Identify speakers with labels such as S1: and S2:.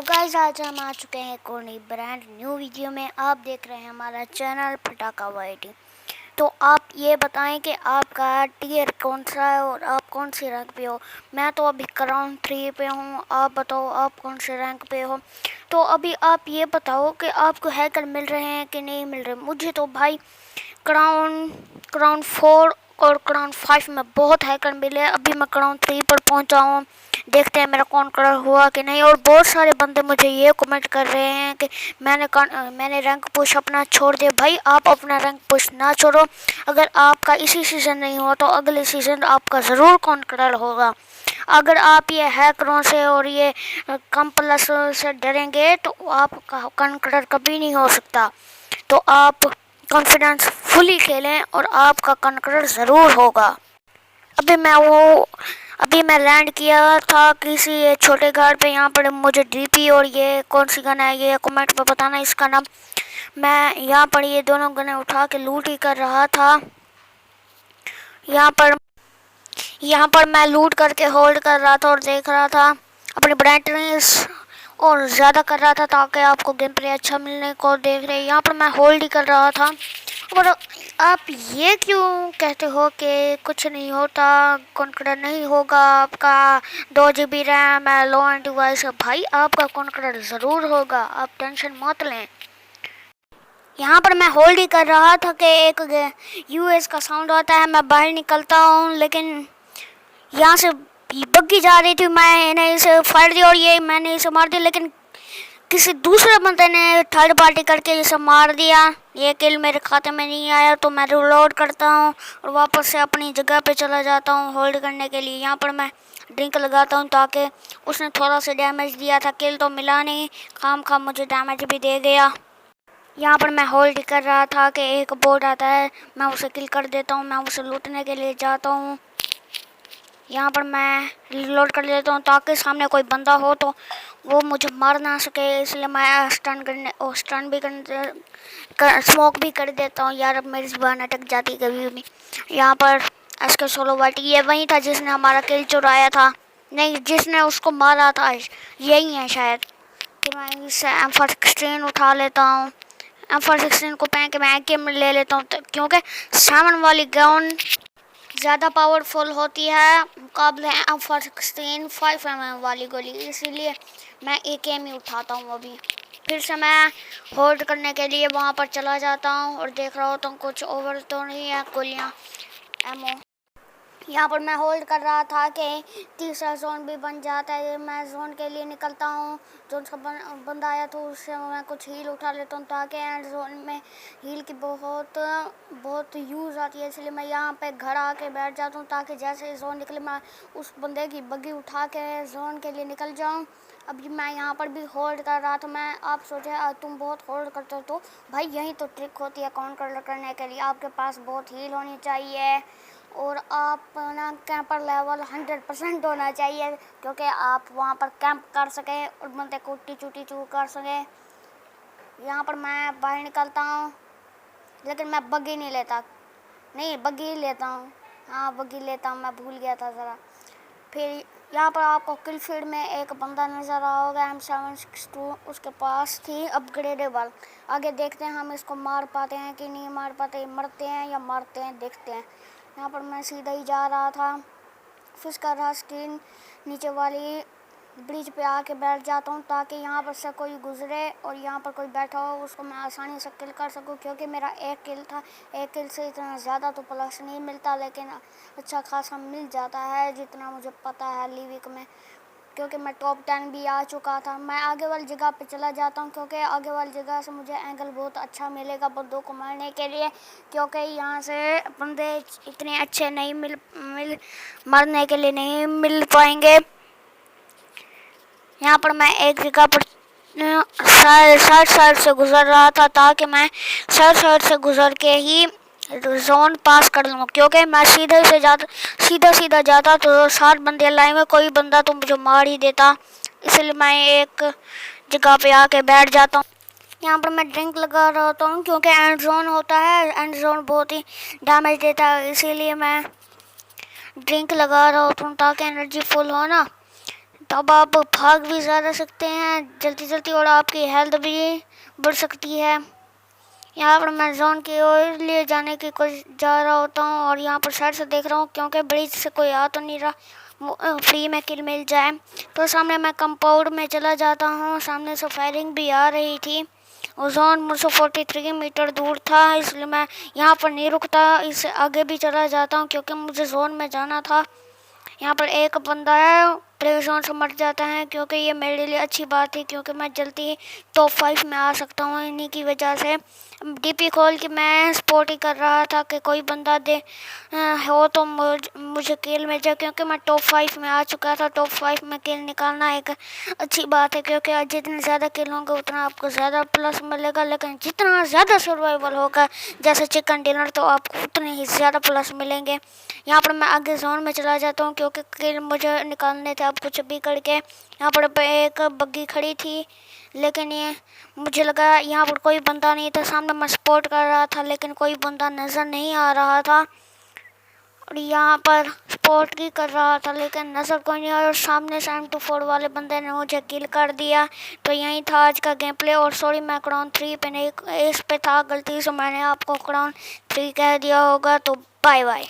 S1: Guys, आज हम आ चुके हैं एक और नई ब्रांड न्यू वीडियो में। आप देख रहे हैं हमारा चैनल फटाका वाईटी। तो आप ये बताएं कि आपका टीयर कौन सा है और आप कौन सी रैंक पे हो। मैं तो अभी क्राउन 3 पे हूँ। आप बताओ आप कौन से रैंक पे हो। तो अभी आप ये बताओ कि आपको हैकर मिल रहे हैं कि नहीं मिल रहे। मुझे तो भाई क्राउन क्राउन 4 और क्राउन 5 में बहुत हैकर मिले। अभी मैं क्राउन 3 पर पहुंचा हूँ। देखते हैं मेरा कौन कलर हुआ कि नहीं। और बहुत सारे बंदे मुझे ये कमेंट कर रहे हैं कि मैंने रैंक पुश अपना छोड़ दिया। भाई आप अपना रैंक पुश ना छोड़ो। अगर आपका इसी सीज़न नहीं हुआ तो अगले सीज़न आपका ज़रूर कौन कलर होगा। अगर आप ये हैकरों से और ये कम प्लस से डरेंगे तो आपका कौन कलर कभी नहीं हो सकता। तो आप कॉन्फिडेंस फुली खेलें और आपका कौन कलर ज़रूर होगा। अभी मैं लैंड किया था किसी ये छोटे घर पे। यहाँ पर मुझे डीपी और ये कौन सी गन है ये कमेंट पे बताना इसका नाम। मैं यहाँ पर ये दोनों गनें उठा के लूट ही कर रहा था। यहाँ पर मैं लूट करके होल्ड कर रहा था और देख रहा था अपनी ब्राइटनेस और ज़्यादा कर रहा था ताकि आपको गेम प्ले अच्छा मिलने को देख रहे। यहाँ पर मैं होल्ड ही कर रहा था। और आप ये क्यों कहते हो कि कुछ नहीं होता, कॉन्करर नहीं होगा आपका। 2 GB रैम है, लो एंड डिवाइस है। भाई आपका कॉन्करर ज़रूर होगा, आप टेंशन मत लें। यहाँ पर मैं होल्ड ही कर रहा था कि एक यूएस का साउंड आता है। मैं बाहर निकलता हूँ लेकिन यहाँ से बग्गी जा रही थी। मैंने इसे फायर दिया और ये मैंने इसे मार दिया, लेकिन किसी दूसरे बंदे ने थर्ड पार्टी करके इसे मार दिया। ये किल मेरे खाते में नहीं आया तो मैं रिलोड करता हूँ और वापस से अपनी जगह पे चला जाता हूँ होल्ड करने के लिए। यहाँ पर मैं ड्रिंक लगाता हूँ ताकि उसने थोड़ा सा डैमेज दिया था। किल तो मिला नहीं, खाम मुझे डैमेज भी दे गया। यहाँ पर मैं होल्ड कर रहा था कि एक बोट आता है, मैं उसे किल कर देता हूँ। मैं उसे लूटने के लिए जाता हूँ। यहाँ पर मैं रिलोड कर लेता हूँ ताकि सामने कोई बंदा हो तो वो मुझे मार ना सके, इसलिए मैं स्टन भी स्मोक भी कर देता हूँ। यार अब मेरी ज़ुबान अटक जाती कभी भी। यहाँ पर एसके सोलो वाटी ये वही था जिसने हमारा किल चुराया था, नहीं जिसने उसको मारा था यही है शायद। तो मैं इससे M416 उठा लेता हूँ। M416 को पहन के मैं AK ले लेता हूँ क्योंकि 7 वाली गन ज़्यादा पावरफुल होती है मुकाबले M416 5mm वाली गोली, इसीलिए मैं AK ही उठाता हूँ। अभी फिर से मैं होल्ड करने के लिए वहाँ पर चला जाता हूँ और देख रहा होता हूँ कुछ ओवर तो नहीं है गोलियाँ एमओ। यहाँ पर मैं होल्ड कर रहा था कि तीसरा जोन भी बन जाता है। मैं जोन के लिए निकलता हूँ। जोन सा बंदा आया तो उससे मैं कुछ हील उठा लेता हूँ ताकि एंड जोन में हील की बहुत यूज़ आती है, इसलिए मैं यहाँ पे घर आके बैठ जाता हूँ ताकि जैसे जोन निकले मैं उस बंदे की बग्गी उठा के जोन के लिए निकल जाऊँ। अभी मैं यहाँ पर भी होल्ड कर रहा था। आप सोचे तुम बहुत होल्ड करते हो, तो भाई यही तो ट्रिक होती है काउंटर करने के लिए। आपके पास बहुत हील होनी चाहिए और आप ना कैंपर लेवल 100% होना चाहिए क्योंकि आप वहाँ पर कैंप कर सकें और बंदे को टी चू कर सकें। यहाँ पर मैं बाहर निकलता हूँ लेकिन मैं बग्गी नहीं लेता, नहीं बग्गी लेता हूँ, हाँ बग्गी लेता हूँ, मैं भूल गया था ज़रा। फिर यहाँ पर आपको किल फील्ड में एक बंदा नज़र आ होगा M762, उसके पास थी अपग्रेडेबल। आगे देखते हैं हम इसको मार पाते हैं कि नहीं मार पाते, मरते हैं या मारते हैं देखते हैं। यहाँ पर मैं सीधा ही जा रहा था, फिश कर रहा स्क्रीन नीचे वाली ब्रिज पे आके बैठ जाता हूँ ताकि यहाँ पर से कोई गुजरे और यहाँ पर कोई बैठा हो उसको मैं आसानी से किल कर सकूँ क्योंकि मेरा एक किल था। एक किल से इतना ज़्यादा तो प्लस नहीं मिलता लेकिन अच्छा खासा मिल जाता है जितना मुझे पता है लिविक में, क्योंकि मैं टॉप 10 भी आ चुका था। मैं आगे वाली जगह पे चला जाता हूँ क्योंकि आगे वाली जगह से मुझे एंगल बहुत अच्छा मिलेगा बंदों को मारने के लिए, क्योंकि यहाँ से बंदे इतने अच्छे नहीं मारने के लिए नहीं मिल पाएंगे। यहाँ पर मैं एक जगह पर साइड से गुजर रहा था ताकि मैं साइड से गुजर के ही जोन पास कर लूँ, क्योंकि मैं सीधा जाता तो 7 बंदे लाइन में कोई बंदा तो मुझे मार ही देता, इसलिए मैं एक जगह पे आके बैठ जाता हूँ। यहाँ पर मैं ड्रिंक लगा रहा होता हूँ क्योंकि एंड जोन होता है, एंड जोन बहुत ही डैमेज देता है, इसीलिए मैं ड्रिंक लगा रहा होता हूँ ताकि एनर्जी फुल हो ना। तब आप भाग भी ज़्यादा सकते हैं जल्दी जल्दी और आपकी हेल्थ भी बढ़ सकती है। यहाँ पर मैं जोन की ओर लिए जाने की कोशिश जा रहा होता हूँ और यहाँ पर साइड से देख रहा हूँ क्योंकि ब्रिज से कोई आ तो नहीं रहा, फ्री में किल मिल जाए। तो सामने मैं कंपाउंड में चला जाता हूँ, सामने से फायरिंग भी आ रही थी। वो जोन मुझसे 43 मीटर दूर था, इसलिए मैं यहाँ पर नहीं रुकता, इससे आगे भी चला जाता हूँ क्योंकि मुझे जोन में जाना था। यहाँ पर एक बंदा है, प्ले जोन से मर जाता है क्योंकि ये मेरे लिए अच्छी बात है क्योंकि मैं जल्दी टॉप 5 में आ सकता हूँ इन्हीं की वजह से। डीपी खोल के मैं स्पॉट कर रहा था कि कोई बंदा हो तो मुझे किल मिल जाए क्योंकि मैं टॉप 5 में आ चुका था। टॉप 5 में किल निकालना एक अच्छी बात है क्योंकि जितने ज़्यादा किल होंगे उतना आपको ज़्यादा प्लस मिलेगा, लेकिन जितना ज़्यादा सर्वाइवल होगा जैसे चिकन डिनर तो आपको उतने ही ज़्यादा प्लस मिलेंगे। यहाँ पर मैं आगे जोन में चला जाता हूँ क्योंकि किल मुझे निकालने थे अब कुछ भी करके। यहाँ पर एक बग्गी खड़ी थी लेकिन ये मुझे लगा यहाँ पर कोई बंदा नहीं था, सामने मैं स्पॉट कर रहा था लेकिन कोई बंदा नज़र नहीं आ रहा था और यहाँ पर स्पॉट भी कर रहा था लेकिन नज़र कोई नहीं आया और सामने से M24 वाले बंदे ने मुझे किल कर दिया। तो यही था आज का गेम प्ले और सॉरी मैं क्राउन 3 पे नहीं, इस पे था, गलती से मैंने आपको क्राउन 3 कह दिया होगा। तो बाय बाय।